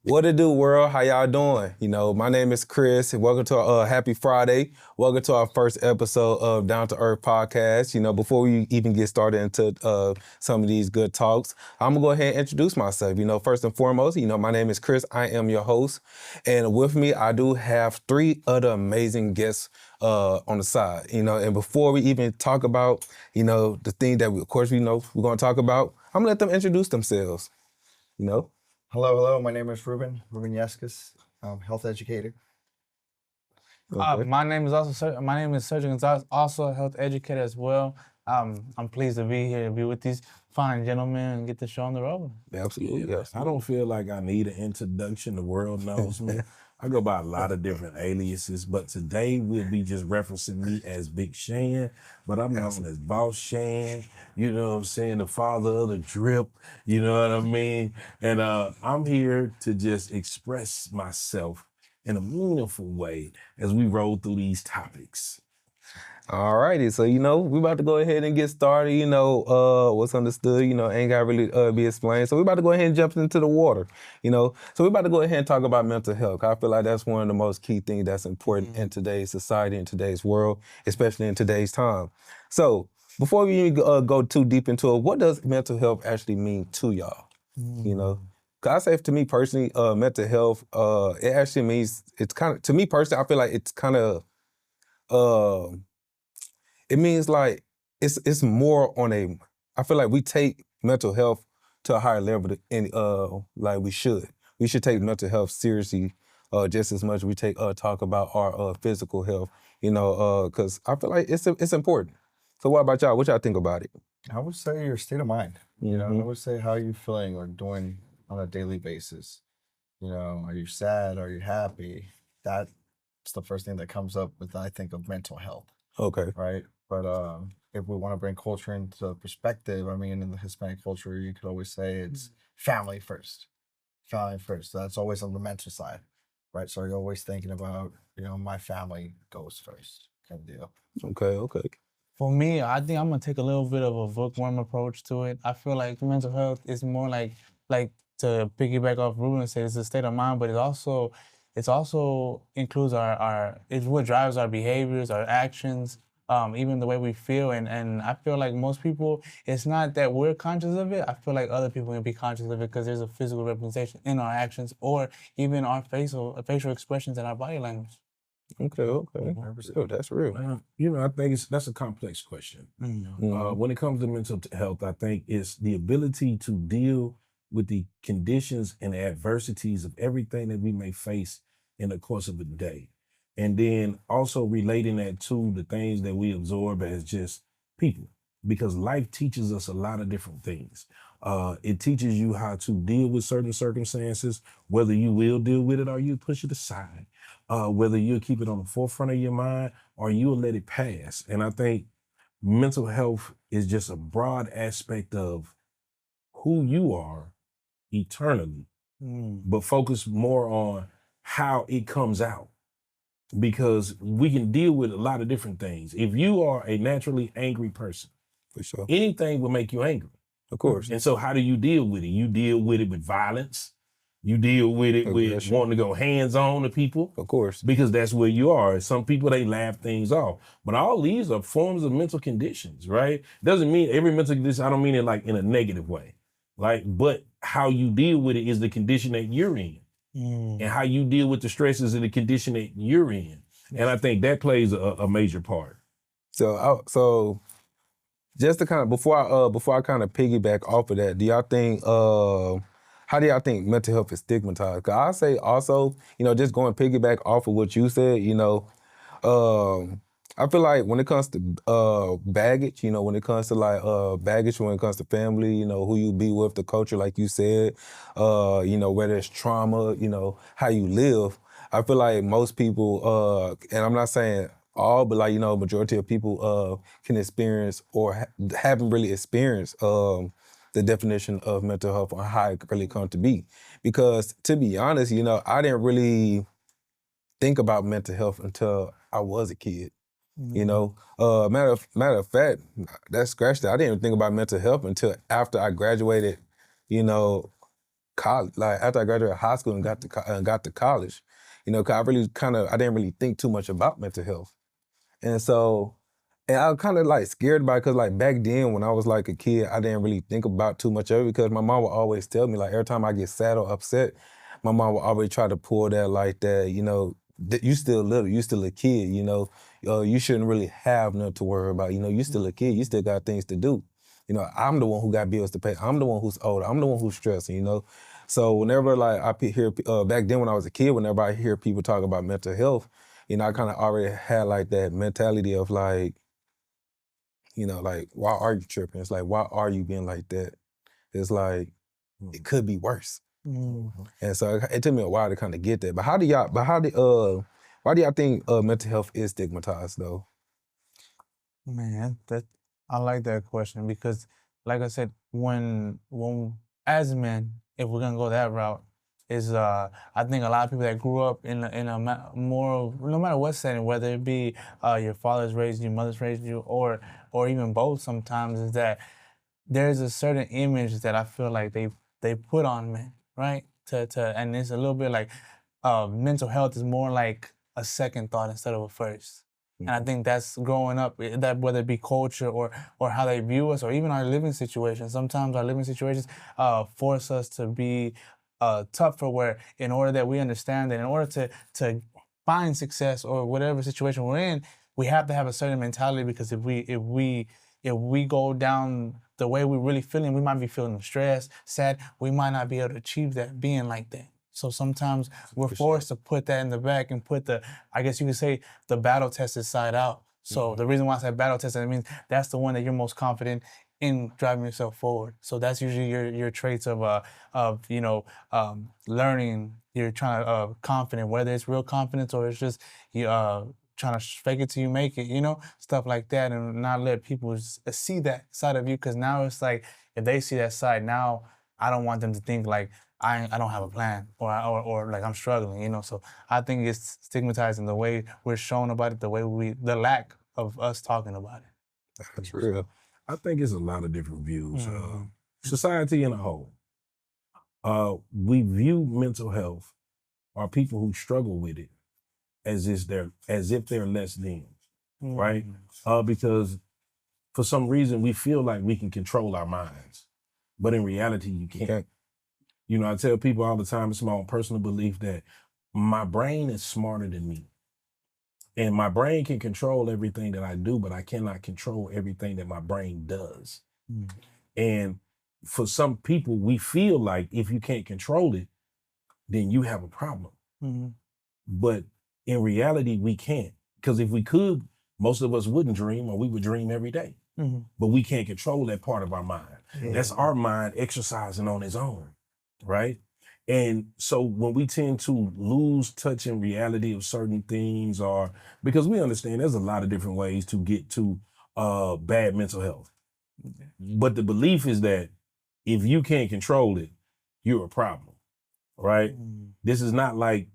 What it do, world? How y'all doing? My name is Chris, and welcome to our Happy Friday. Welcome to our first episode of Down to Earth podcast. Before we even get started into some of these good talks, I'm gonna go ahead and introduce myself. First and foremost, my name is Chris. I am your host, and with me, I do have three other amazing guests on the side. And before we even talk about, the thing that we, of course, we're gonna talk about, I'm gonna let them introduce themselves. You know. Hello. My name is Ruben Yeskis, health educator. Okay. My name is Sergio Gonzalez, also a health educator as well. I'm pleased to be here to be with these fine gentlemen and get the show on the road. Absolutely, yes. I don't feel like I need an introduction. The world knows me. I go by a lot of different aliases, but today we'll be just referencing me as Big Shan, but I'm known as Boss Shan, you know what I'm saying, the father of the drip, you know what I mean? And I'm here to just express myself in a meaningful way as we roll through these topics. All righty, so we're about to go ahead and get started. What's understood, ain't got really be explained. So we're about to go ahead and jump into the water. So we're about to go ahead and talk about mental health. I feel like that's one of the most key things that's important in today's society, in today's world, especially in today's time. So before we even go too deep into it, what does mental health actually mean to y'all? Cause I say to me personally, mental health, it actually means, it's kind of, to me personally, I feel like it's kind of, it means like it's more on a. I feel like we take mental health to a higher level, like we should. We should take mental health seriously, just as much as we talk about our physical health. Because I feel like it's important. So what about y'all? What y'all think about it? I would say your state of mind. I would say how you feeling or doing on a daily basis. Are you sad? Are you happy? That's the first thing that comes up with I think of mental health. Okay. Right. But if we want to bring culture into perspective, I mean, in the Hispanic culture, you could always say it's family first. Family first. So that's always on the mental side, right? So you're always thinking about, my family goes first, kind of deal. Okay. For me, I think I'm gonna take a little bit of a bookworm approach to it. I feel like mental health is more like to piggyback off Ruben and say it's a state of mind, but it's also includes it's what drives our behaviors, our actions, even the way we feel. And I feel like most people, it's not that we're conscious of it. I feel like other people can be conscious of it because there's a physical representation in our actions or even our facial expressions and our body language. Okay. That's real. I think that's a complex question. When it comes to mental health, I think it's the ability to deal with the conditions and adversities of everything that we may face in the course of a day. And then also relating that to the things that we absorb as just people, because life teaches us a lot of different things. It teaches you how to deal with certain circumstances, whether you will deal with it or you push it aside, whether you'll keep it on the forefront of your mind or you'll let it pass. And I think mental health is just a broad aspect of who you are eternally, but focus more on how it comes out. Because we can deal with a lot of different things. If you are a naturally angry person, For sure. anything will make you angry. Of course. And so how do you deal with it? You deal with it with violence. You deal with it with Aggression. wanting to go hands-on to people. Of course. Because that's where you are. Some people, they laugh things off. But all these are forms of mental conditions, right? Doesn't mean every mental condition, I don't mean it like in a negative way. But how you deal with it is the condition that you're in. And how you deal with the stresses and the condition that you're in. And I think that plays a major part. So just to kind of before I kind of piggyback off of that, do y'all think how do y'all think mental health is stigmatized? Cause I say also, just going piggyback off of what you said, I feel like when it comes to baggage, when it comes to baggage, when it comes to family, who you be with, the culture, like you said, whether it's trauma, how you live, I feel like most people, and I'm not saying all, but majority of people can experience or haven't really experienced the definition of mental health or how it really come to be. Because to be honest, I didn't really think about mental health until I was a kid. Matter of fact, that scratched it. I didn't even think about mental health until after I graduated, college, like after I graduated high school and got to college, you know, 'cause I didn't really think too much about mental health. And so, and I was kind of like scared about it because like back then when I was like a kid, I didn't really think about too much of it because my mom would always tell me like every time I get sad or upset, my mom would always try to pull that like that, you know, you still little, you still a kid, you know, you shouldn't really have nothing to worry about, you know, you still a kid, you still got things to do. You know, I'm the one who got bills to pay. I'm the one who's older. I'm the one who's stressing, you know. So whenever like hear back then when I was a kid, whenever I hear people talk about mental health, you know, I kind of already had like that mentality of like, you know, like, why are you tripping? It's like, why are you being like that? It's like, it could be worse. And so it took me a while to kind of get that. But why do y'all think mental health is stigmatized though? Man, I like that question because, like I said, when as men, if we're gonna go that route, is I think a lot of people that grew up in a more, no matter what setting, whether it be your father's raised you, mother's raised you, or even both, sometimes is that there's a certain image that I feel like they put on men, right? And it's a little bit like mental health is more like a second thought instead of a first. And I think that's growing up, that whether it be culture or how they view us or even our living situations. Sometimes our living situations force us to be tougher, where in order that we understand that in order to find success or whatever situation we're in, we have to have a certain mentality, because if we go down the way we're really feeling, we might be feeling stressed, sad, we might not be able to achieve that being like that. So sometimes we're forced to put that in the back and put I guess you could say, the battle tested side out. So the reason why I said battle tested, it means that's the one that you're most confident in driving yourself forward. So that's usually your traits of you know, learning. You're trying to confident, whether it's real confidence or it's just you trying to fake it till you make it, you know, stuff like that, and not let people see that side of you, because now it's like if they see that side, now I don't want them to think like I don't have a plan or like I'm struggling, you know. So I think it's stigmatizing the way we're shown about it, the lack of us talking about it. That's real. I think it's a lot of different views. Society in a whole, we view mental health or people who struggle with it as if they're less than, right? Because for some reason we feel like we can control our minds, but in reality you can't. You know, I tell people all the time, it's my own personal belief that my brain is smarter than me. And my brain can control everything that I do, but I cannot control everything that my brain does. And for some people, we feel like if you can't control it, then you have a problem. But in reality, we can't. Because if we could, most of us wouldn't dream, or we would dream every day. But we can't control that part of our mind. That's our mind exercising on its own. Right? And so when we tend to lose touch in reality of certain things, or because we understand there's a lot of different ways to get to bad mental health. But the belief is that if you can't control it, you're a problem, right? This is not like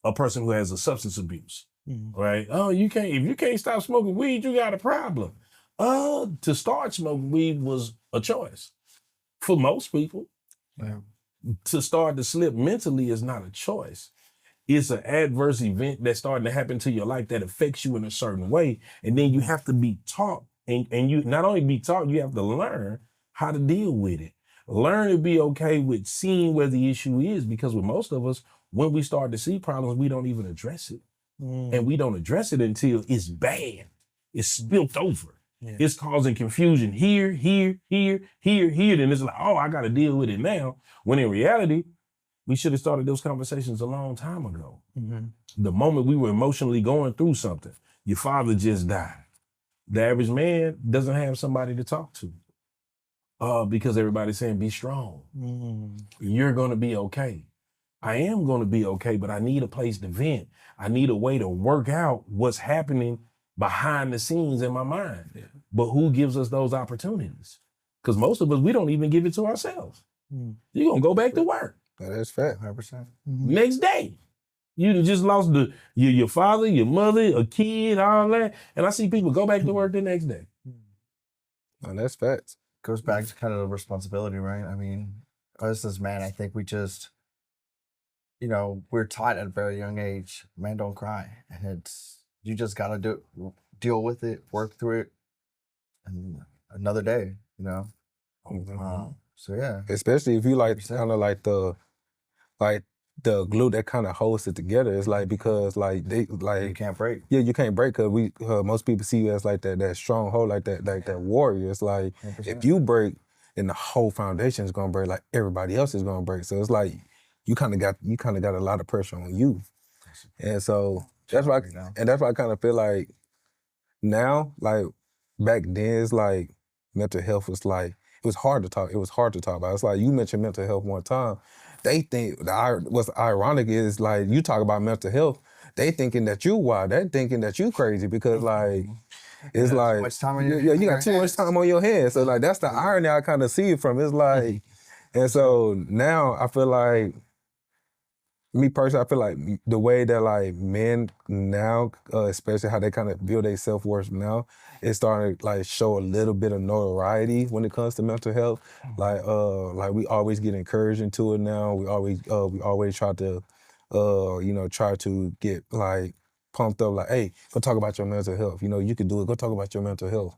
a person who has a substance abuse, right? Oh, if you can't stop smoking weed, you got a problem. To start smoking weed was a choice for most people. To start to slip mentally is not a choice. It's an adverse event that's starting to happen to your life that affects you in a certain way. And then you have to be taught, and you not only be taught, you have to learn how to deal with it. Learn to be okay with seeing where the issue is, because with most of us, when we start to see problems, we don't even address it. And we don't address it until it's bad. It's spilt over. It's causing confusion here. Then it's like, oh, I got to deal with it now. When in reality, we should have started those conversations a long time ago. The moment we were emotionally going through something, your father just died. The average man doesn't have somebody to talk to because everybody's saying, be strong. You're going to be okay. I am going to be okay, but I need a place to vent. I need a way to work out what's happening behind the scenes in my mind. But who gives us those opportunities? Because most of us, we don't even give it to ourselves. You're going to go back to work. That's fact. 100%. Next day. You just lost your father, your mother, a kid, all that. And I see people go back to work the next day. That's facts. Goes back to kind of the responsibility, right? I mean, us as men, I think we just, we're taught at a very young age, men don't cry, and you just gotta deal with it, work through it, and another day, So yeah, Especially if you like 100%. kind of like the glue that kind of holds it together. It's like because like they You like can't break. yeah, you can't break because most people see you as like that stronghold, like that warrior. It's like 100%. if you break, then the whole foundation is gonna break. Like everybody else is gonna break. So it's like you kind of got a lot of pressure on you, and so that's why Break down. I kind of feel like now, like back then, it's like mental health was like it was hard to talk. It was hard to talk about. It's like you mentioned mental health one time. They think what's ironic is like you talk about mental health. They thinking that you wild. They thinking that you crazy because like it's Too like much time on your you got too much hands. time on your hands. So like that's the irony I kind of see it from. It's like, and so now I feel like me personally, I feel like the way that like men now, especially how they kind of build their self-worth now, it's starting to like show a little bit of notoriety when it comes to mental health. Like we always get encouraged into it now. We always try to, try to get like pumped up. Like, hey, go talk about your mental health. You can do it. Go talk about your mental health.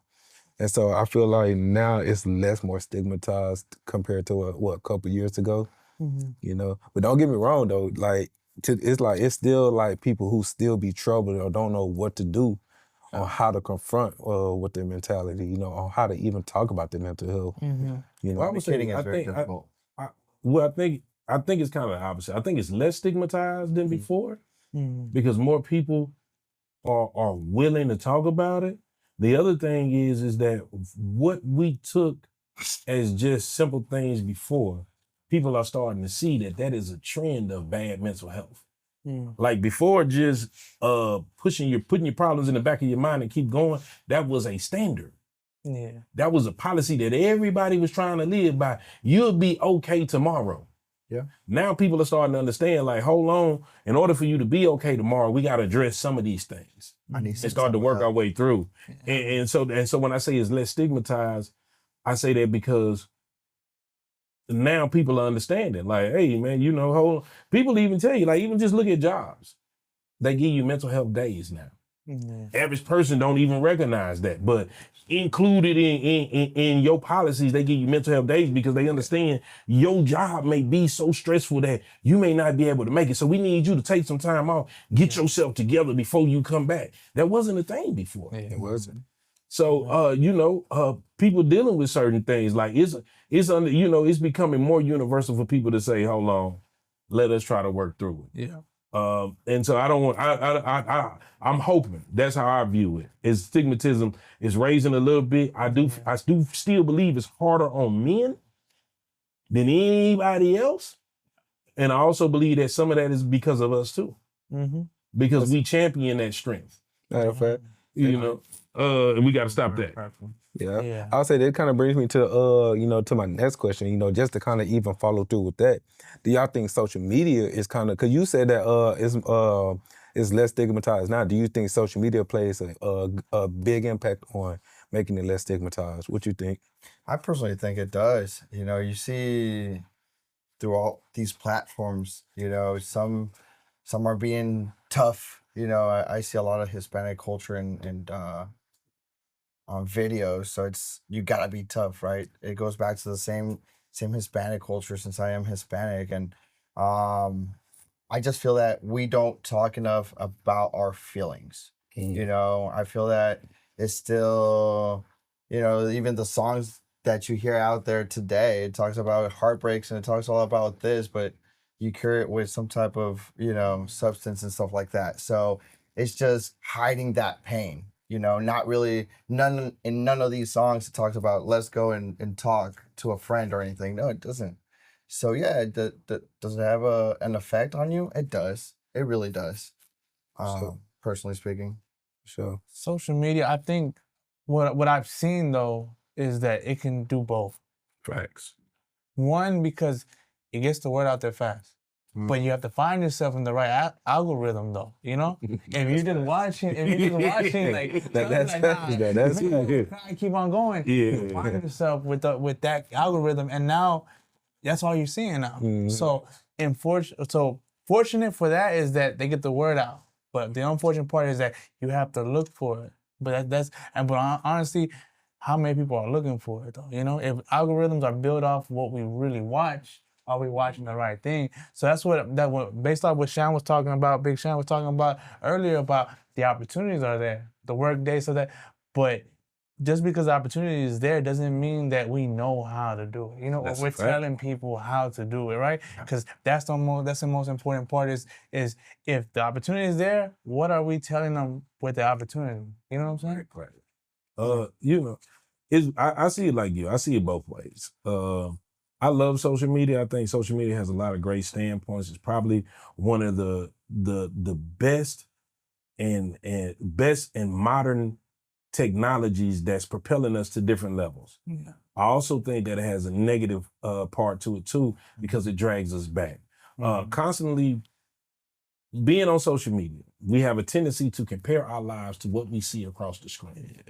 And so I feel like now it's more stigmatized compared to a couple years ago. But don't get me wrong though, like it's still like people who still be troubled or don't know what to do on how to confront with their mentality, on how to even talk about their mental health. Well, I would say, Communicating is very difficult. I think it's kind of the opposite. I think it's less stigmatized than before because more people are willing to talk about it. The other thing is that what we took as just simple things before, people are starting to see that is a trend of bad mental health. Like before, just putting your problems in the back of your mind and keep going, that was a standard. Yeah. That was a policy that everybody was trying to live by. You'll be okay tomorrow. Yeah. Now people are starting to understand, like, hold on, in order for you to be okay tomorrow, we got to address some of these things I need and some start to time work with our that. way through. And so when I say it's less stigmatized, I say that because now people are understanding, like, hey man, hold on. People even tell you, like, even just look at jobs. They give you mental health days now. Average person don't even recognize that, but included in your policies, they give you mental health days because they understand your job may be so stressful that you may not be able to make it. So we need you to take some time off, get yourself together before you come back. That wasn't a thing before. It wasn't. So people dealing with certain things, like it's becoming more universal for people to say, hold on, let us try to work through it. Yeah. And so I'm hoping that's how I view it. Is stigmatism is raising a little bit. I do still believe it's harder on men than anybody else. And I also believe that some of that is because of us too. Because we champion that strength. Matter of fact. And we got to stop that. Yeah. I'll say that kind of brings me to to my next question, just to kind of even follow through with that. Do y'all think social media is kind of, because you said that it's less stigmatized now. Do you think social media plays a big impact on making it less stigmatized? What you think? I personally think it does. You see through all these platforms, some are being tough. I see a lot of Hispanic culture and on videos, so you gotta be tough, right? It goes back to the same Hispanic culture since I am Hispanic, and I just feel that we don't talk enough about our feelings. I feel that it's still, even the songs that you hear out there today, it talks about heartbreaks and it talks all about this, but you cure it with some type of, substance and stuff like that. So it's just hiding that pain, not really, none of these songs it talks about, let's go and talk to a friend or anything. No, it doesn't. So yeah, does it have an effect on you? It does. It really does. Personally speaking. Sure. Social media, I think what I've seen though is that it can do both. Facts. One, because it gets the word out there fast. But you have to find yourself in the right algorithm, though. If you're just watching, like that's I keep on going. Yeah. You find yourself with that algorithm, and now That's all you're seeing now. Mhm. So fortunate for that is that they get the word out. But the unfortunate part is that you have to look for it. But honestly, how many people are looking for it though? You know, if algorithms are built off what we really watch, are we watching the right thing? So that's what based off what Sean was talking about, Big Sean was talking about earlier about the opportunities are there, the work day, so that, but just because the opportunity is there doesn't mean that we know how to do it. You know, That's we're a fact. telling people how to do it, right? Because that's the most important part is if the opportunity is there, what are we telling them with the opportunity? You know what I'm saying? Right. You know, I see it like you. I see it both ways. I love social media. I think social media has a lot of great standpoints. It's probably one of the best and modern technologies that's propelling us to different levels. Yeah. I also think that it has a negative part to it too, because it drags us back. Constantly being on social media, we have a tendency to compare our lives to what we see across the screen.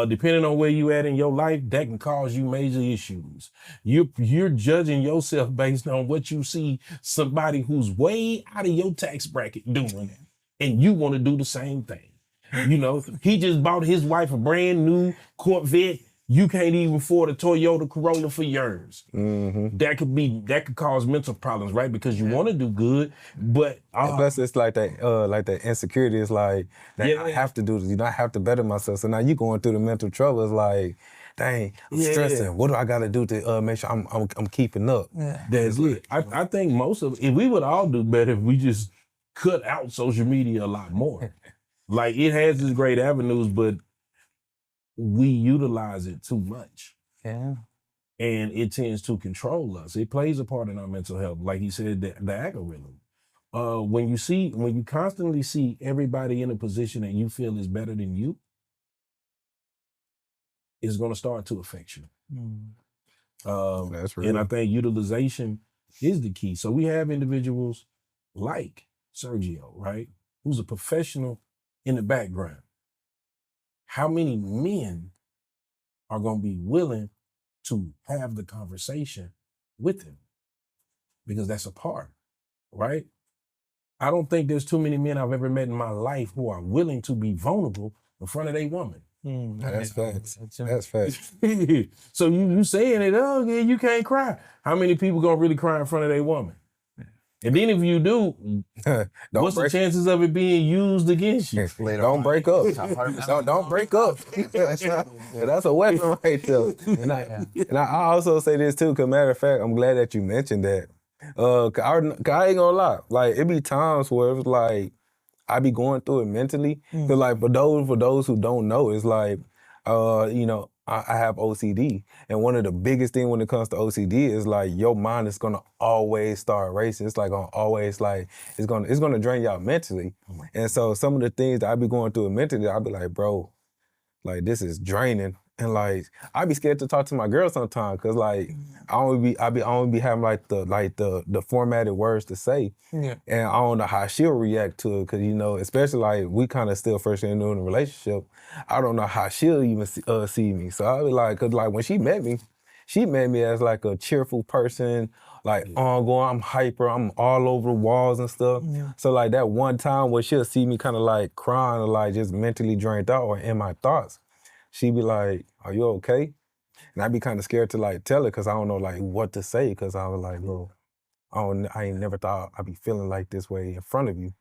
Depending on where you at in your life, that can cause you major issues. You're judging yourself based on what you see somebody who's way out of your tax bracket doing, and you want to do the same thing. You know, he just bought his wife a brand new Corvette. You can't even afford a Toyota Corolla for yours. Mm-hmm. That could cause mental problems, right? Because you want to do good, but And plus, it's like that insecurity. It's like, dang, I have to do this. You know, I have to better myself. So now you going through the mental trouble. It's like, dang, I'm stressing. What do I got to do to make sure I'm keeping up? Yeah. that's it. I think if we would all do better if we just cut out social media a lot more. Like, it has its great avenues, but we utilize it too much. Yeah. And it tends to control us. It plays a part in our mental health. Like he said, the algorithm. When you constantly see everybody in a position that you feel is better than you, it's going to start to affect you. That's real. And I think utilization is the key. So we have individuals like Sergio, right, who's a professional in the background. How many men are going to be willing to have the conversation with him? Because that's a part, right? I don't think there's too many men I've ever met in my life who are willing to be vulnerable in front of their woman. That's facts. That's facts. So you saying it, oh yeah, you can't cry. How many people gonna really cry in front of their woman? And then if you do, what's the chances of it being used against you? Don't break up. Don't break up. That's a weapon right there. And I also say this too, cause matter of fact, I'm glad that you mentioned that. 'Cause I ain't gonna lie, like it be times where it's like I be going through it mentally. Cause like for those who don't know, it's like you know, I have OCD, and one of the biggest thing when it comes to OCD is like your mind is gonna always start racing. It's like gonna always like it's gonna drain you out mentally. And so some of the things that I be going through mentally, I be like, bro, like this is draining. And like I be scared to talk to my girl sometimes, cause like I only be having like the formatted words to say. Yeah. And I don't know how she'll react to it, cause you know, especially like we kind of still first in the relationship. I don't know how she'll even see me. So I be like, cause like when she met me as like a cheerful person, like ongoing, I'm hyper, I'm all over the walls and stuff. Yeah. So like that one time where she'll see me kind of like crying or like just mentally drained out or in my thoughts, she be like, are you okay? And I be kind of scared to like tell her, cause I don't know like what to say, cause I was like, well, I ain't never thought I'd be feeling like this way in front of you.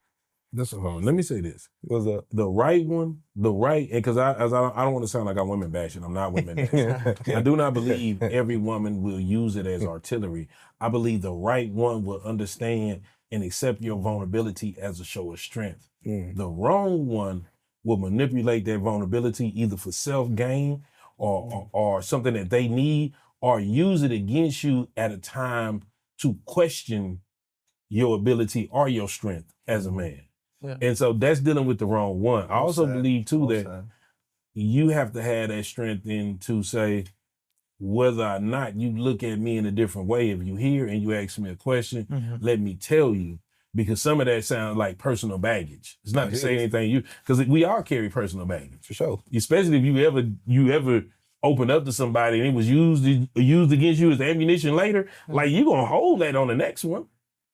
That's a hard. Let me say this: What's up? the right one, because I don't want to sound like I'm women bashing. I'm not women bashing. I do not believe every woman will use it as artillery. I believe the right one will understand and accept your vulnerability as a show of strength. The wrong one will manipulate their vulnerability either for self-gain or something that they need, or use it against you at a time to question your ability or your strength as a man. Yeah. And so that's dealing with the wrong one. I also believe too that you have to have that strength in to say whether or not you look at me in a different way. If you hear and you ask me a question, let me tell you, because some of that sounds like personal baggage. It's not to say anything because we all carry personal baggage. For sure. Especially if you ever opened up to somebody and it was used against you as ammunition later, like you gonna hold that on the next one.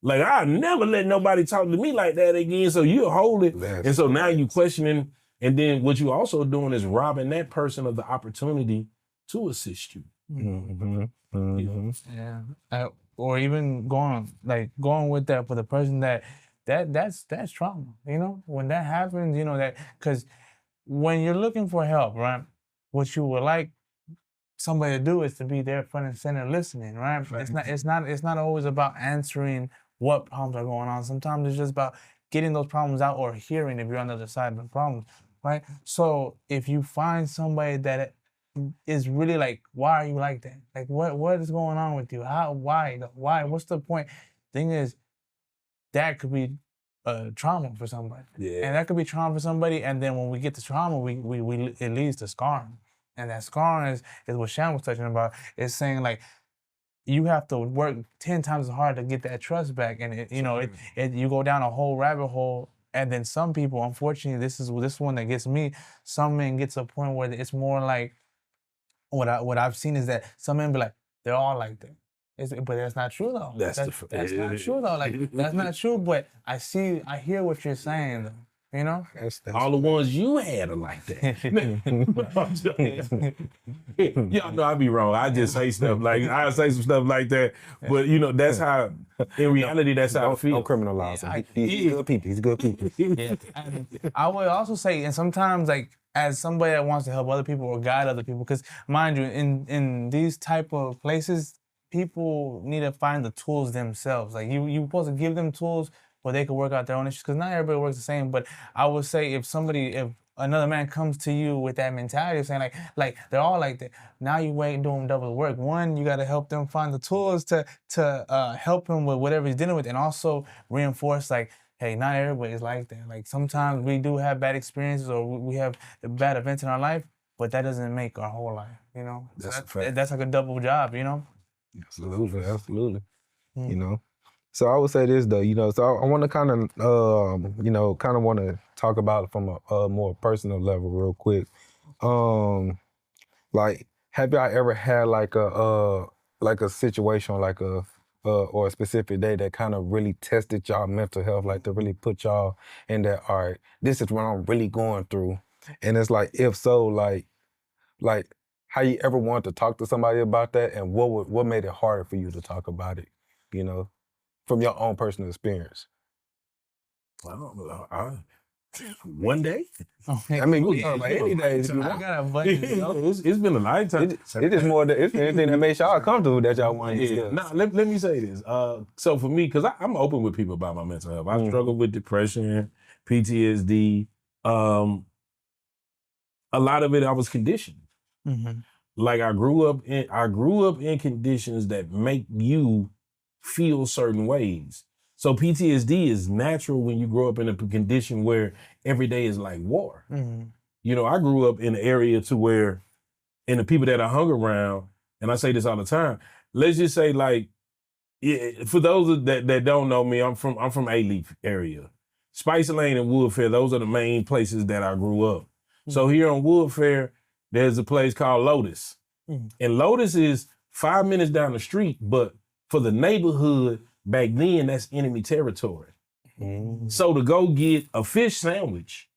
Like I'll never let nobody talk to me like that again. So you'll hold it. And so now you questioning, and then what you also doing is robbing that person of the opportunity to assist you. Mm-hmm. Mm-hmm. Yeah. Or even going with that for the person that's trauma. You know, when that happens, you know that because when you're looking for help, right? What you would like somebody to do is to be there front and center listening, right? It's not always about answering what problems are going on. Sometimes it's just about getting those problems out or hearing if you're on the other side of the problem, right? So if you find somebody that is really like, why are you like that? Like what is going on with you? Why? What's the point? Thing is, that could be trauma for somebody. Yeah. And that could be trauma for somebody. And then when we get to trauma, it leads to scarring. And that scarring is what Shan was touching about. It's saying like, you have to work 10 times as hard to get that trust back. And you go down a whole rabbit hole. And then some people, unfortunately, this one that gets me, some men get to a point where it's more like, what I've seen is that some men be like, they're all like that. But that's not true though. That's not true though. Like that's not true. But I hear what you're saying though. You know, That's all the ones you had are like that. Y'all know I be wrong. I just say stuff like I say some stuff like that. But you know, that's how. In reality, that's how I feel. Don't criminalize him. He's good people. He's good people. Yeah. I would also say, and sometimes like as somebody that wants to help other people or guide other people, because mind you, in these type of places, people need to find the tools themselves. Like you supposed to give them tools where they can work out their own issues, because not everybody works the same. But I would say if another man comes to you with that mentality of saying like they're all like that, now you wait doing double work. One, you got to help them find the tools to help him with whatever he's dealing with, and also reinforce like, hey, not everybody's like that. Like sometimes we do have bad experiences or we have bad events in our life, but that doesn't make our whole life. You know, that's like a double job. You know. Absolutely. You know. So I would say this though, you know, so I want to kind of, want to talk about it from a more personal level real quick. Like, have y'all ever had like a situation, like or a specific day that kind of really tested y'all mental health, like to really put y'all in that, all right, this is what I'm really going through. And it's like, if so, like how you ever wanted to talk to somebody about that, and what made it harder for you to talk about it, you know? From your own personal experience. I don't know. One day? I mean, we talk about any days. I got a bunch. It's been a lifetime. It's just more that it's anything that makes y'all comfortable that y'all want to discuss. Nah, let me say this. So for me, because I'm open with people about my mental health. I struggle with depression, PTSD. A lot of it I was conditioned. Mm-hmm. Like I grew up in conditions that make you feel certain ways. So PTSD is natural when you grow up in a condition where every day is like war. Mm-hmm. You know, I grew up in an area to where, and the people that I hung around, and I say this all the time, let's just say like, for those that don't know me, I'm from A-Leaf area. Spice Lane and Wood Fair, those are the main places that I grew up. Mm-hmm. So here on Wood Fair, there's a place called Lotus. Mm-hmm. And Lotus is 5 minutes down the street, but for the neighborhood back then, that's enemy territory. Mm-hmm. So to go get a fish sandwich,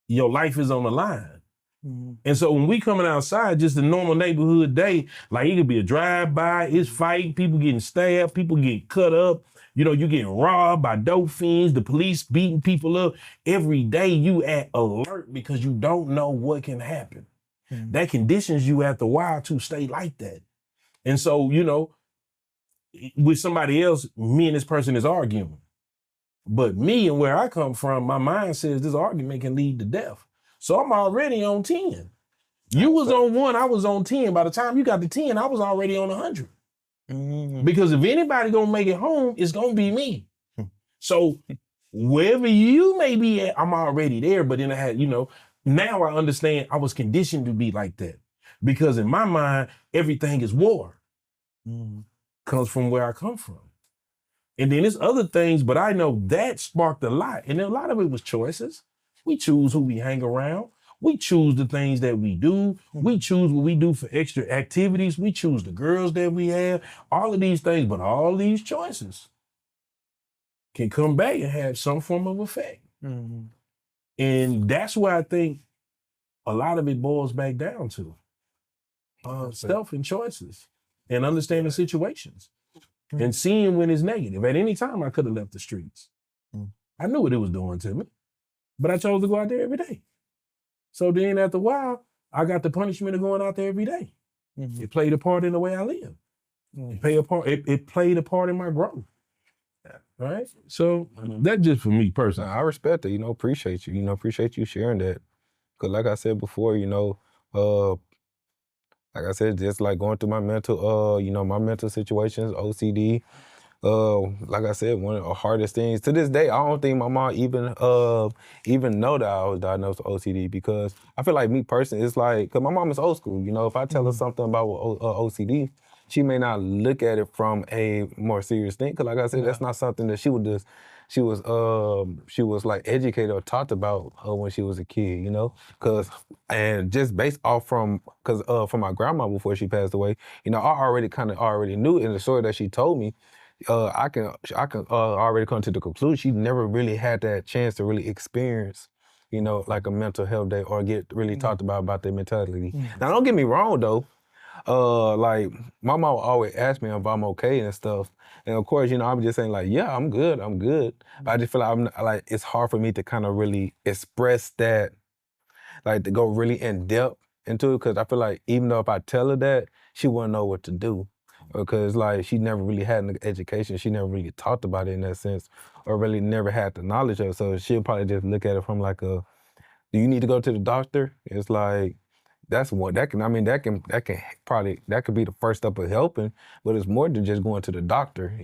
your life is on the line. Mm-hmm. And so when we coming outside, just a normal neighborhood day, like it could be a drive-by, it's fighting, people getting stabbed, people getting cut up, you know, you getting robbed by dope fiends, the police beating people up. Every day you at alert because you don't know what can happen. Mm-hmm. That conditions you after a while to stay like that. And so, you know, with somebody else, me and this person is arguing. But me and where I come from, my mind says this argument can lead to death. So I'm already on 10. You was on 1, I was on 10. By the time you got to 10, I was already on 100. Mm-hmm. Because if anybody gonna make it home, it's gonna be me. So wherever you may be at, I'm already there. But then I had, you know, now I understand I was conditioned to be like that. Because in my mind, everything is war. Mm-hmm. Comes from where I come from. And then there's other things, but I know that sparked a lot. And a lot of it was choices. We choose who we hang around. We choose the things that we do. We choose what we do for extra activities. We choose the girls that we have, all of these things, but all these choices can come back and have some form of effect. Mhm. And that's where I think a lot of it boils back down to self and choices and understanding situations and seeing when it's negative. At any time, I could have left the streets. Mm. I knew what it was doing to me, but I chose to go out there every day. So then after a while, I got the punishment of going out there every day. Mhm. It played a part in the way I live. Mhm. It played a part in my growth. Right? So that's just for me personally. I respect it, appreciate you, appreciate you sharing that. Cause like I said before, like I said, just like going through my mental situations, OCD. Like I said, one of the hardest things to this day, I don't think my mom even know that I was diagnosed with OCD, because I feel like me personally, it's like, cause my mom is old school. If I tell her something about OCD, she may not look at it from a more serious thing. Cause like I said, that's not something that she would just. She was like educated or taught about when she was a kid, and just based off from my grandma before she passed away, I already knew in the story that she told me. I can already come to the conclusion she never really had that chance to really experience, like a mental health day or get really talked about their mentality. Now, don't get me wrong though. Like my mom always asked me if I'm okay and stuff, and of course, I'm just saying like, yeah, I'm good. But I just feel like it's hard for me to kind of really express that, like to go really in depth into it, because I feel like even though if I tell her that, she wouldn't know what to do, because like she never really had an education, she never really talked about it in that sense, or really never had the knowledge of it. So she'll probably just look at it from like do you need to go to the doctor? It's like that's one that could be the first step of helping, but it's more than just going to the doctor,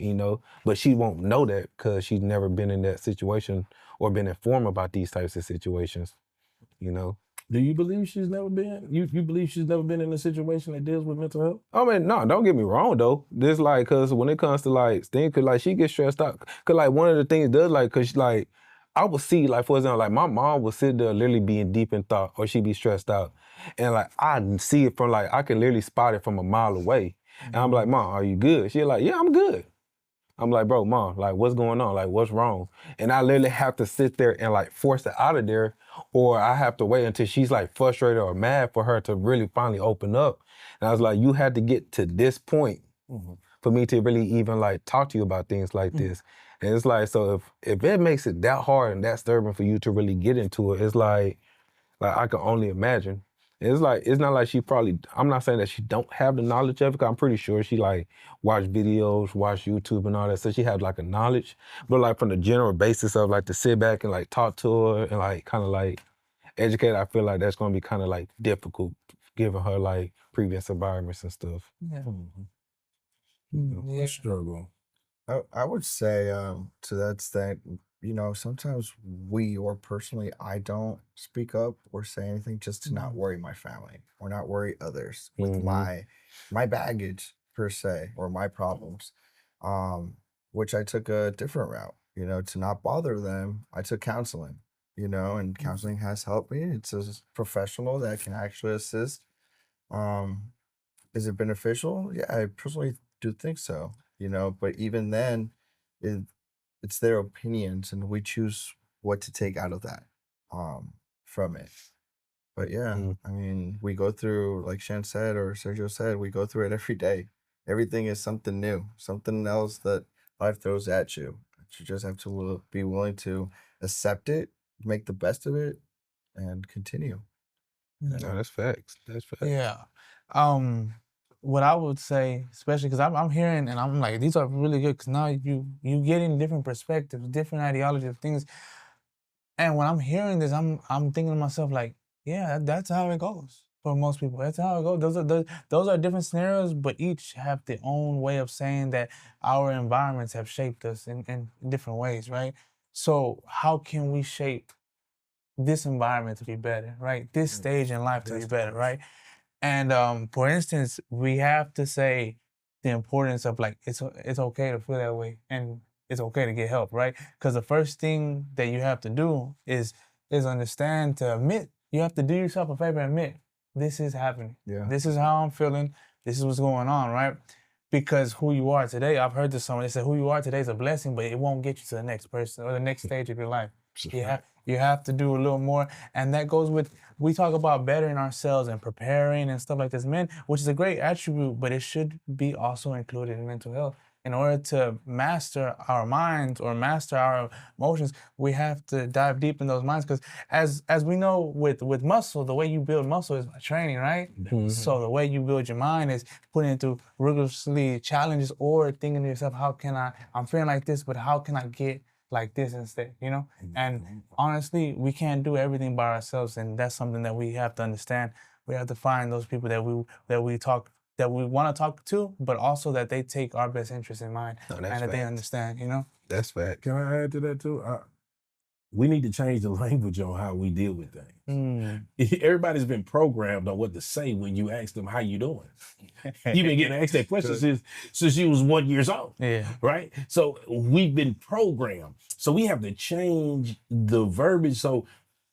But she won't know that because she's never been in that situation or been informed about these types of situations, Do you believe she's never been? You believe she's never been in a situation that deals with mental health? I mean, no, don't get me wrong though. This like, cause when it comes to like things, cause like she gets stressed out. Cause like one of the things does like, cause like I would see like, for example, like my mom would sit there literally being deep in thought, or she'd be stressed out, and like I see it from like I can literally spot it from a mile away, and I'm like, Mom, are you good? She's like, yeah, I'm good. I'm like, bro, Mom, like, what's going on? Like, what's wrong? And I literally have to sit there and like force it out of there, or I have to wait until she's like frustrated or mad for her to really finally open up. And I was like, you had to get to this point for me to really even like talk to you about things like this. And it's like, so if it makes it that hard and that disturbing for you to really get into it, it's like I can only imagine. It's like, it's not like I'm not saying that she don't have the knowledge of it, 'cause I'm pretty sure she like watch videos, watch YouTube and all that, so she has like a knowledge. But like from the general basis of like to sit back and like talk to her and like kind of like educate, I feel like that's gonna be kind of like difficult given her like previous environments and stuff. Yeah. I struggle. I would say to that extent, sometimes or personally, I don't speak up or say anything just to not worry my family or not worry others with my baggage per se or my problems, which I took a different route. To not bother them, I took counseling. And counseling has helped me. It's a professional that can actually assist. Um, is it beneficial? Yeah, I personally do think so. But even then, it, it's their opinions, and we choose what to take out of that, from it. But yeah, Mm. I mean, we go through, like Shan said or Sergio said, we go through it every day. Everything is something new, something else that life throws at you. You just have to be willing to accept it, make the best of it, and continue. No, that's facts. That's facts. Yeah. What I would say, especially because I'm hearing and I'm like, these are really good, because now you getting different perspectives, different ideology of things. And when I'm hearing this, I'm thinking to myself like, yeah, that's how it goes for most people. That's how it goes. Those are different scenarios, but each have their own way of saying that our environments have shaped us in different ways, right? So how can we shape this environment to be better, right? This stage in life to be better, right? And for instance, we have to say the importance of like it's okay to feel that way, and it's okay to get help, right? Because the first thing that you have to do is understand to admit you have to do yourself a favor and admit, this is happening. Yeah. This is how I'm feeling. This is what's going on, right? Because who you are today, I've heard this someone, they said who you are today is a blessing, but it won't get you to the next person or the next stage of your life. You have to do a little more. And that goes with, we talk about bettering ourselves and preparing and stuff like this, men, which is a great attribute, but it should be also included in mental health. In order to master our minds or master our emotions, we have to dive deep in those minds. Because as we know with muscle, the way you build muscle is by training, right? So the way you build your mind is putting it through rigorously challenges or thinking to yourself, I'm feeling like this, but how can I get like this instead, you know? And honestly, we can't do everything by ourselves, and that's something that we have to understand. We have to find those people that we want to talk to, but also that they take our best interest in mind and that they understand, you know? That's fact. Can I add to that too? We need to change the language on how we deal with things. Everybody's been programmed on what to say when you ask them how you doing. You've been getting asked that question since you was 1 year old. Yeah. Right? So we've been programmed. So we have to change the verbiage so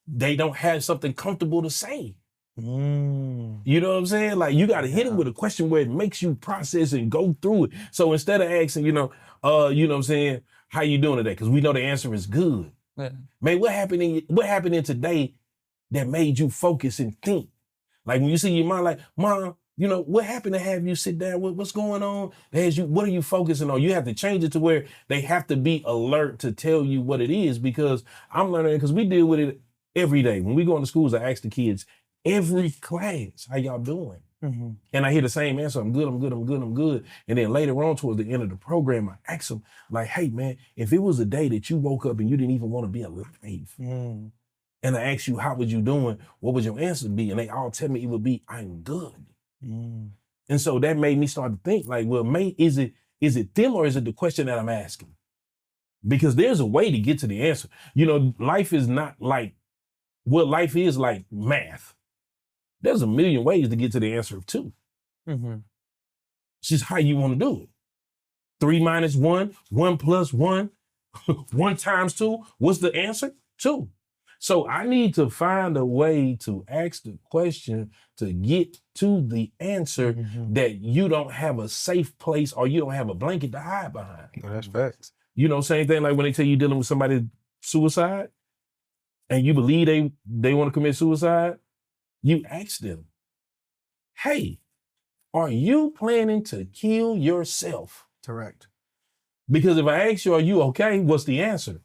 they don't have something comfortable to say. You know what I'm saying? Like, you got to hit it with a question where it makes you process and go through it. So instead of asking, you know what I'm saying, how you doing today? Because we know the answer is good. Yeah. Man, what happened in today that made you focus and think? Like when you see your mom, like, Mom, you know, what happened to have you sit down? What's going on? What are you focusing on? You have to change it to where they have to be alert to tell you what it is, because I'm learning, because we deal with it every day. When we go into schools, I ask the kids, every class, how y'all doing? And I hear the same answer, I'm good, I'm good, I'm good, I'm good. And then later on towards the end of the program, I ask them, like, hey man, if it was a day that you woke up and you didn't even want to be alive, and I asked you, how was you doing? What would your answer be? And they all tell me it would be, I'm good. And so that made me start to think, like, well, is it them or is it the question that I'm asking? Because there's a way to get to the answer. You know, life is not like, life is like math. There's a million ways to get to the answer of 2. It's just how you want to do it. 3 minus 1, 1 plus 1, 1 times 2. What's the answer? 2. So I need to find a way to ask the question to get to the answer that you don't have a safe place or you don't have a blanket to hide behind. No, that's facts. You know, same thing like when they tell you dealing with somebody suicide and you believe they want to commit suicide, you ask them, hey, are you planning to kill yourself? Correct. Because if I ask you, are you okay? What's the answer?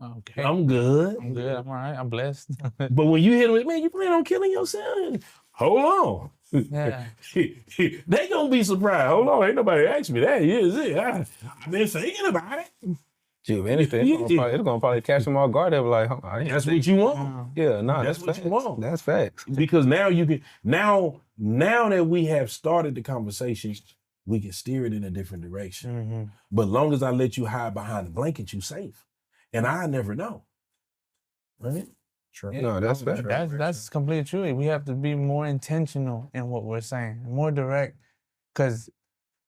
Okay. I'm good. I'm good. I'm all right. I'm blessed. But when you hit them with, man, you plan on killing yourself? Hold on. Yeah. They gonna be surprised. Hold on, ain't nobody asked me that. I've been thinking about it. If anything, it's gonna probably catch them off guard. They'll be like, That's what you want. Yeah, no, That's what facts. you want. That's facts. Because now you can, now that we have started the conversation, we can steer it in a different direction. But long as I let you hide behind the blanket, you safe. And I never know. Right? Sure. Yeah. No, that's facts. That's completely true. We have to be more intentional in what we're saying, more direct. Because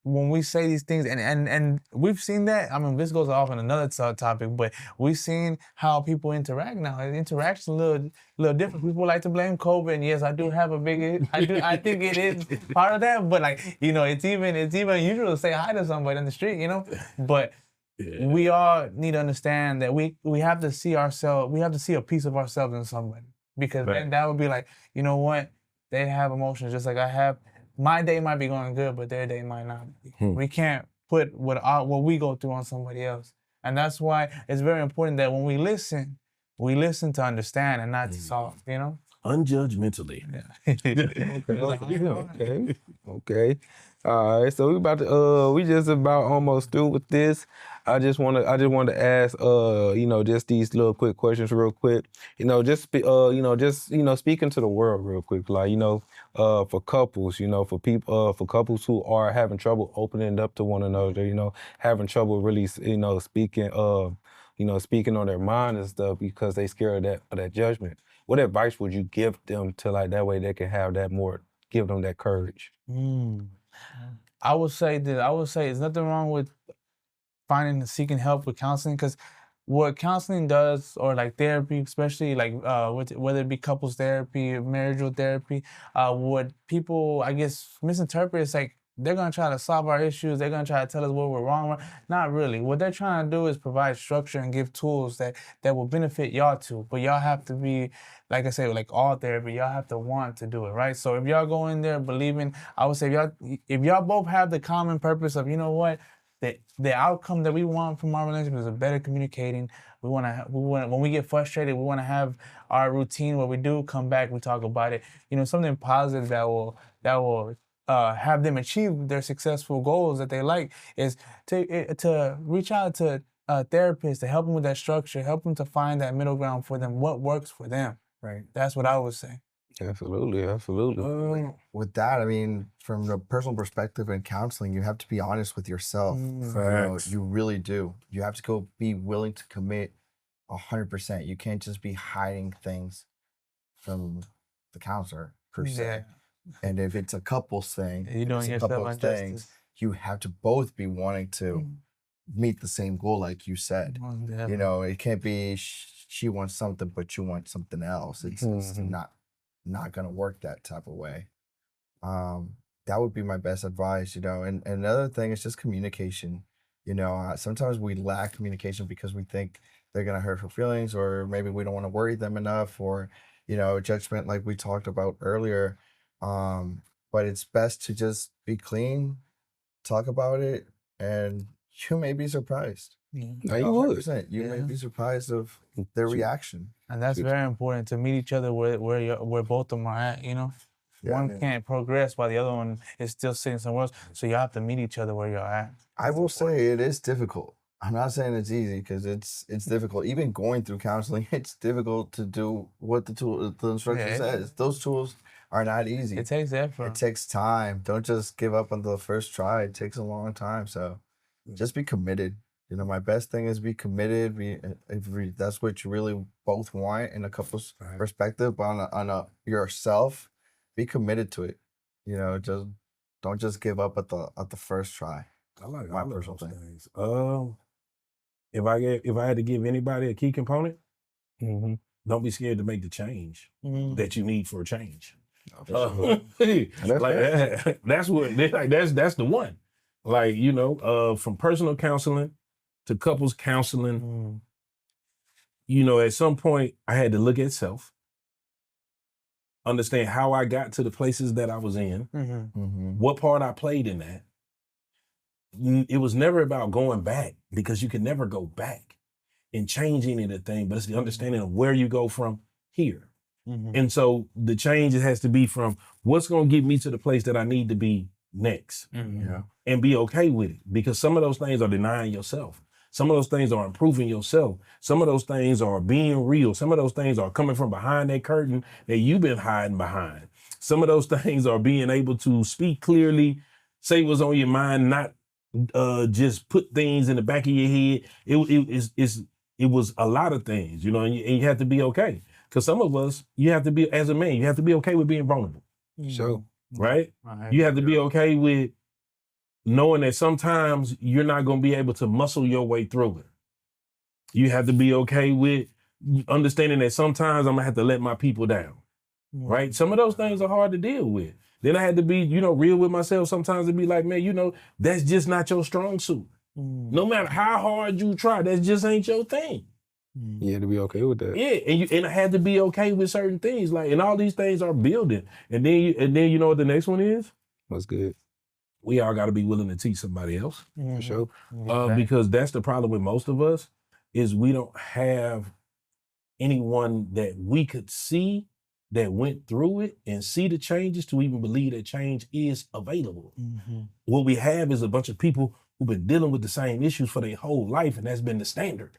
when we say these things, and we've seen that, I mean, this goes off on another topic, but we've seen how people interact now. The interaction's a little different. People like to blame COVID, and yes, I do have I think it is part of that, but like, you know, it's even unusual to say hi to somebody in the street, you know? But we all need to understand that we have to see ourselves, we have to see a piece of ourselves in somebody. Because then that would be like, you know what? They have emotions just like I have. My day might be going good, but their day might not be. We can't put what we go through on somebody else. And that's why it's very important that when we listen to understand and not to solve, you know? Unjudgmentally. Okay. All right. So we just about almost through with this. I just want to ask, just these little quick questions real quick. Speaking to the world real quick, like, for couples, for people, for couples who are having trouble opening up to one another, having trouble really, speaking on their mind and stuff because they scared of that judgment. What advice would you give them to, like, that way they can have that more, give them that courage? I would say there's nothing wrong with seeking help with counseling, because what counseling does, or like therapy, especially like whether it be couples therapy, marital therapy, what people I guess misinterpret is like they're gonna try to solve our issues. They're gonna try to tell us what we're wrong. Not really. What they're trying to do is provide structure and give tools that will benefit y'all too. But y'all have to be, like I said, like all therapy, y'all have to want to do it, right? So if y'all go in there believing, I would say if y'all both have the common purpose of, you know what, the outcome that we want from our relationship is a better communicating. We want to when we get frustrated, we want to have our routine where we do come back, we talk about it. You know, something positive that will have them achieve their successful goals that they like is to reach out to a therapist to help them with that structure, help them to find that middle ground for them, what works for them. Right. That's what I would say. Absolutely. With that, I mean, from the personal perspective in counseling, you have to be honest with yourself. Facts. You really do. You have to go be willing to commit 100%. You can't just be hiding things from the counselor per se. Yeah. And if it's a couples thing, You're doing it's a yourself couples injustice. you have to both be wanting to meet the same goal, like you said. You know, it can't be she wants something, but you want something else. It's not gonna work that type of way. That would be my best advice, you know. And another thing is just communication. You know, sometimes we lack communication because we think they're gonna hurt her feelings, or maybe we don't want to worry them enough, or you know, judgment like we talked about earlier. But it's best to just be clean, talk about it, and you may be surprised. No, you would. 100%. You may be surprised of their reaction. And that's very important, to meet each other where both of them are at, you know? One can't progress while the other one is still sitting somewhere else. So you have to meet each other where you're at. I will say it is difficult. I'm not saying it's easy, because it's difficult. Even going through counseling, it's difficult to do what the instructor says. Those tools are not easy. It takes effort. It takes time. Don't just give up on the first try. It takes a long time. So just be committed. You know, my best thing is be committed. That's what you really both want in a couple's perspective, but on yourself, be committed to it. You know, just don't just give up at the first try. I like my all of personal those thing. things. If I had to give anybody a key component, don't be scared to make the change that you need for a change. That's what that's the one. Like, you know, from personal counseling to couples counseling, you know, at some point I had to look at self, understand how I got to the places that I was in, what part I played in that. It was never about going back, because you can never go back and change anything, but it's the understanding of where you go from here. And so the change has to be from what's going to get me to the place that I need to be next, and be okay with it, because some of those things are denying yourself. Some of those things are improving yourself. Some of those things are being real. Some of those things are coming from behind that curtain that you've been hiding behind. Some of those things are being able to speak clearly, say what's on your mind, not just put things in the back of your head. It was a lot of things, you know, and you have to be okay. Because some of us, you have to be, as a man, you have to be okay with being vulnerable. Sure. Right? You have to be okay with knowing that sometimes you're not going to be able to muscle your way through it. You have to be okay with understanding that sometimes I'm going to have to let my people down. Right? Some of those things are hard to deal with. Then I had to be, you know, real with myself sometimes, to be like, man, you know, that's just not your strong suit. No matter how hard you try, that just ain't your thing. You had to be okay with that. Yeah, and I had to be okay with certain things, like, and all these things are building. And then you know what the next one is? What's good? We all got to be willing to teach somebody else. For sure. Because that's the problem with most of us, is we don't have anyone that we could see that went through it and see the changes to even believe that change is available. What we have is a bunch of people who've been dealing with the same issues for their whole life, and that's been the standard.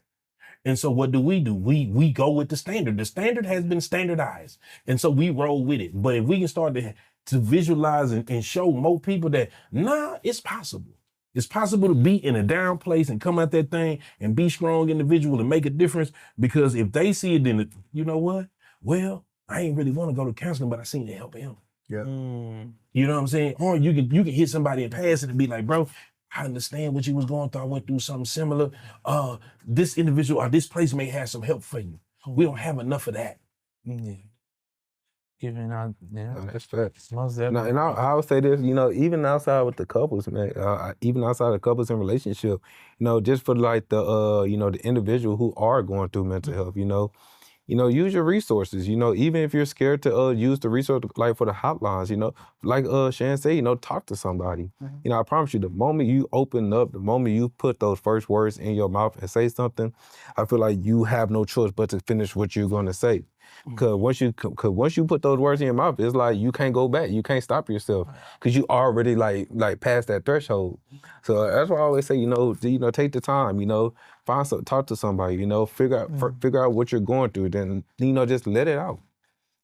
And so what do? We go with the standard. The standard has been standardized. And so we roll with it. But if we can start to visualize and show more people that, nah, it's possible. It's possible to be in a down place and come out that thing and be strong individual and make a difference. Because if they see it, then you know what? Well, I ain't really want to go to counseling, but I seen it help him. Yeah. You know what I'm saying? Or you can hit somebody and pass it and be like, bro, I understand what you was going through. I went through something similar. This individual or this place may have some help for you. We don't have enough of that. Yeah. Giving out, yeah. No, that's facts. Most No, definitely. and I would say this, even outside with the couples, man, even outside of couples in relationship, just for like the, the individual who are going through mental health, use your resources, even if you're scared to use the resource like for the hotlines, like Shan said, talk to somebody. I promise you, the moment you open up, the moment you put those first words in your mouth and say something, I feel like you have no choice but to finish what you're going to say. Because once you put those words in your mouth, it's like you can't go back. You can't stop yourself because you already like past that threshold. So that's why I always say, take the time, talk to somebody, figure out what you're going through, then just let it out.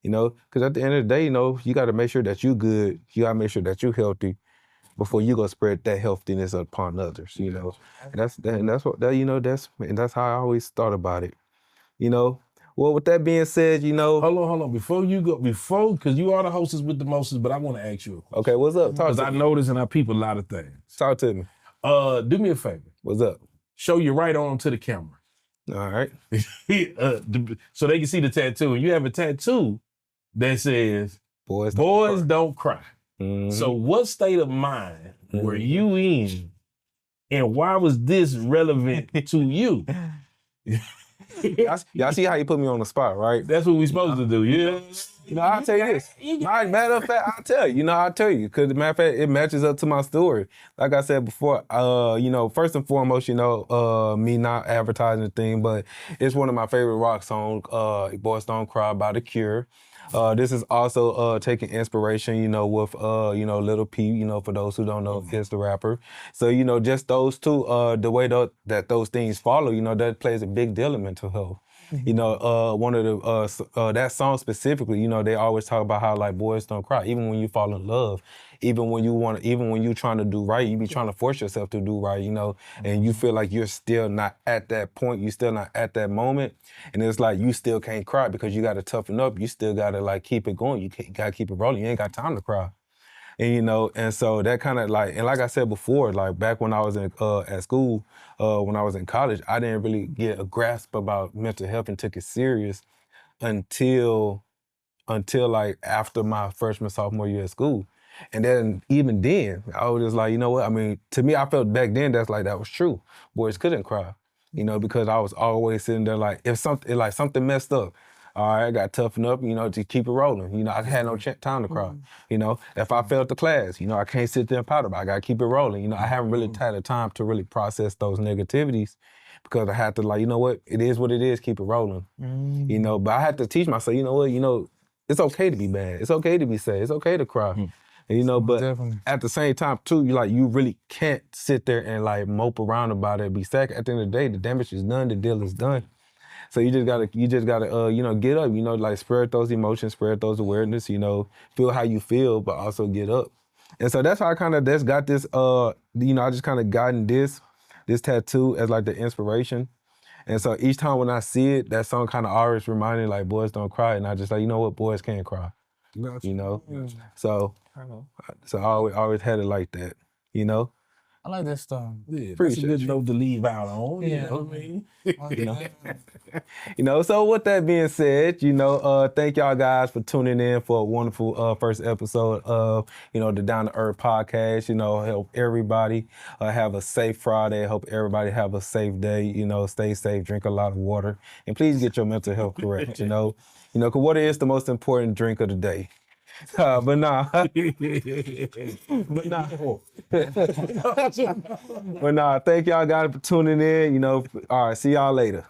Because at the end of the day, you got to make sure that you good. You got to make sure that you healthy before you go spread that healthiness upon others. And that's how I always thought about it. Well, with that being said, Hold on. Before you go, because you are the hostess with the mostest, but I want to ask you a question. Okay, what's up? Talk Because to I me. notice and I peep a lot of things. Talk to me. Do me a favor. What's up? Show your right arm to the camera. All right. So they can see the tattoo. And you have a tattoo that says, Boys don't cry. Mhm. So what state of mind were you in? And why was this relevant to you? y'all see how you put me on the spot, right? That's what we supposed to do, yeah? I'll tell you this. Matter of fact, I'll tell you. Because matter of fact, it matches up to my story. Like I said before, first and foremost, me not advertising the thing, but it's one of my favorite rock songs, Boys Don't Cry by The Cure. This is also taking inspiration, with Lil Peep, for those who don't know, is the rapper. So, just those two, the way that those things follow, that plays a big deal in mental health. One of the that song specifically, they always talk about how like boys don't cry, even when you fall in love, even when you trying to do right, you be trying to force yourself to do right, and you feel like you're still not at that point, you're still not at that moment, and it's like you still can't cry because you got to toughen up, you still got to like keep it going, got to keep it rolling, you ain't got time to cry. And and so that kind of like I said before, like back when I was in at school, when I was in college, I didn't really get a grasp about mental health and took it serious until like after my freshman, sophomore year at school. And then even then, I was just like, you know what? I mean, to me, I felt back then that was true. Boys couldn't cry, because I was always sitting there like, if something messed up, all right, I got to toughen up, to keep it rolling. I had no time to cry. If I failed the class, I can't sit there and pout about it. I got to keep it rolling. I haven't really had the time to really process those negativities because I had to like, you know what? It is what it is. Keep it rolling. But I had to teach myself, you know what? It's okay to be bad. It's okay to be sad. It's okay to cry. But Definitely. at the same time too, you really can't sit there and like mope around about it and be sad. At the end of the day, the damage is done, the deal is done. So you just gotta, get up, like spread those emotions, spread those awareness, feel how you feel, but also get up. And so that's how I kind of got this, I just kind of gotten this tattoo as like the inspiration. And so each time when I see it, that song kind of always reminded like boys don't cry. And I just like, you know what, boys can't cry, So I always had it like that, I like this stuff. Yeah, that's a Appreciate good you. note to leave out on. You Yeah. know what I mean? So with that being said, thank y'all guys for tuning in for a wonderful first episode of, the Down to Earth podcast. Help everybody have a safe Friday. Hope everybody have a safe day. Stay safe, drink a lot of water, and please get your mental health correct. Because water is the most important drink of the day. But nah. But nah, thank y'all guys for tuning in. All right, see y'all later.